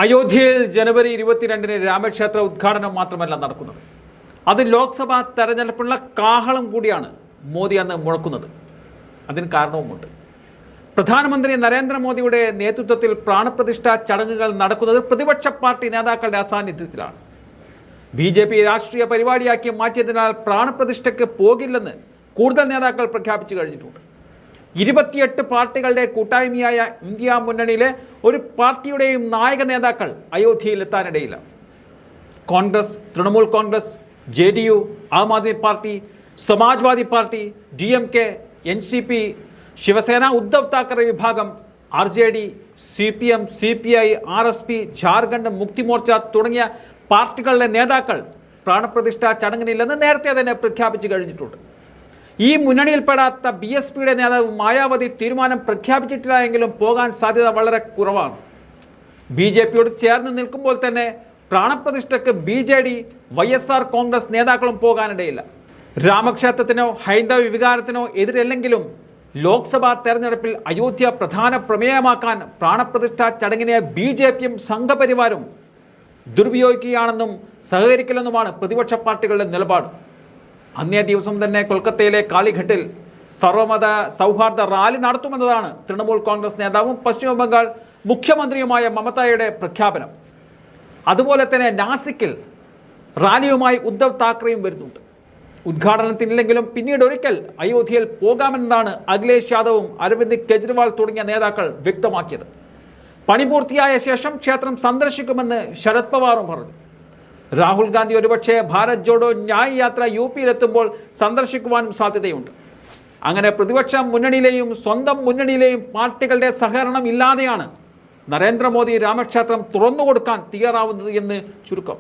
അയോധ്യയിൽ ജനുവരി 22-ന് രാമക്ഷേത്ര ഉദ്ഘാടനം മാത്രമല്ല നടക്കുന്നത്. അത് ലോക്സഭാ തെരഞ്ഞെടുപ്പുള്ള കാഹളം കൂടിയാണ് മോദി അന്ന് മുഴക്കുന്നത്. അതിന് കാരണവുമുണ്ട്. പ്രധാനമന്ത്രി നരേന്ദ്രമോദിയുടെ നേതൃത്വത്തിൽ പ്രാണപ്രതിഷ്ഠാ ചടങ്ങുകൾ നടക്കുന്നത് പ്രതിപക്ഷ പാർട്ടി നേതാക്കളുടെ അസാന്നിധ്യത്തിലാണ്. BJP രാഷ്ട്രീയ പരിപാടിയാക്കി മാറ്റിയതിനാൽ പ്രാണപ്രതിഷ്ഠയ്ക്ക് പോകില്ലെന്ന് കൂടുതൽ നേതാക്കൾ പ്രഖ്യാപിച്ചു കഴിഞ്ഞിട്ടുണ്ട്. 28 പാർട്ടികളുടെ കൂട്ടായ്മയായ ഇന്ത്യ മുന്നണിയിലെ ഒരു പാർട്ടിയുടെയും നായക നേതാക്കൾ അയോധ്യയിൽ എത്താനിടയില്ല. Congress, Trinamool Congress, JDU, Aam Aadmi Party, Samajwadi Party, DMK, NCP, Shivsena, Uddhav Thackeray വിഭാഗം, RJD, CPM, CPI, RSP, Jharkhand Mukti Morcha തുടങ്ങിയ പാർട്ടികളുടെ നേതാക്കൾ പ്രാണപ്രതിഷ്ഠാ ചടങ്ങിനില്ലെന്ന് നേരത്തെ തന്നെ പ്രഖ്യാപിച്ചു കഴിഞ്ഞിട്ടുണ്ട്. ഈ മുന്നണിയിൽപ്പെടാത്ത BSPയുടെ നേതാവ് മായാവതി തീരുമാനം പ്രഖ്യാപിച്ചിട്ടില്ല എങ്കിലും പോകാൻ സാധ്യത വളരെ കുറവാണ്. BJPയോട് ചേർന്ന് നിൽക്കുമ്പോൾ തന്നെ പ്രാണപ്രതിഷ്ഠയ്ക്ക് BJD, YSR കോൺഗ്രസ് നേതാക്കളും പോകാനിടയില്ല. രാമക്ഷേത്രത്തിനോ ഹൈന്ദവ വികാരത്തിനോ എതിരല്ലെങ്കിലും ലോക്സഭാ തെരഞ്ഞെടുപ്പിൽ അയോധ്യ പ്രധാന പ്രമേയമാക്കാൻ പ്രാണപ്രതിഷ്ഠാ ചടങ്ങിനെ BJPയും സംഘപരിവാരും ദുരുപയോഗിക്കുകയാണെന്നും സഹകരിക്കില്ലെന്നുമാണ് പ്രതിപക്ഷ പാർട്ടികളുടെ നിലപാട്. അന്നേ ദിവസം തന്നെ കൊൽക്കത്തയിലെ കാളിഘട്ടിൽ സർവമത സൗഹാർദ്ദ റാലി നടത്തുമെന്നതാണ് തൃണമൂൽ കോൺഗ്രസ് നേതാവും പശ്ചിമ ബംഗാൾ മുഖ്യമന്ത്രിയുമായ മമതയുടെ പ്രഖ്യാപനം. അതുപോലെ തന്നെ നാസിക്കിൽ റാലിയുമായി ഉദ്ധവ് താക്കറെയും വരുന്നുണ്ട്. ഉദ്ഘാടനത്തിനില്ലെങ്കിലും പിന്നീട് ഒരിക്കൽ അയോധ്യയിൽ പോകാമെന്നതാണ് അഖിലേഷ് യാദവും അരവിന്ദ് കെജ്രിവാൾ തുടങ്ങിയ നേതാക്കൾ വ്യക്തമാക്കിയത്. പണി പൂർത്തിയായ ശേഷം ക്ഷേത്രം സന്ദർശിക്കുമെന്ന് ശരത് പവാറും പറഞ്ഞു. രാഹുൽ ഗാന്ധി ഒരുപക്ഷെ ഭാരത് ജോഡോ ന്യായ് യാത്ര UPയിലെത്തുമ്പോൾ സന്ദർശിക്കുവാനും സാധ്യതയുണ്ട്. അങ്ങനെ പ്രതിപക്ഷ മുന്നണിയിലെയും സ്വന്തം മുന്നണിയിലെയും പാർട്ടികളുടെ സഹകരണം ഇല്ലാതെയാണ് നരേന്ദ്രമോദി രാമക്ഷേത്രം തുറന്നുകൊടുക്കാൻ തയ്യാറാവുന്നത് എന്ന് ചുരുക്കം.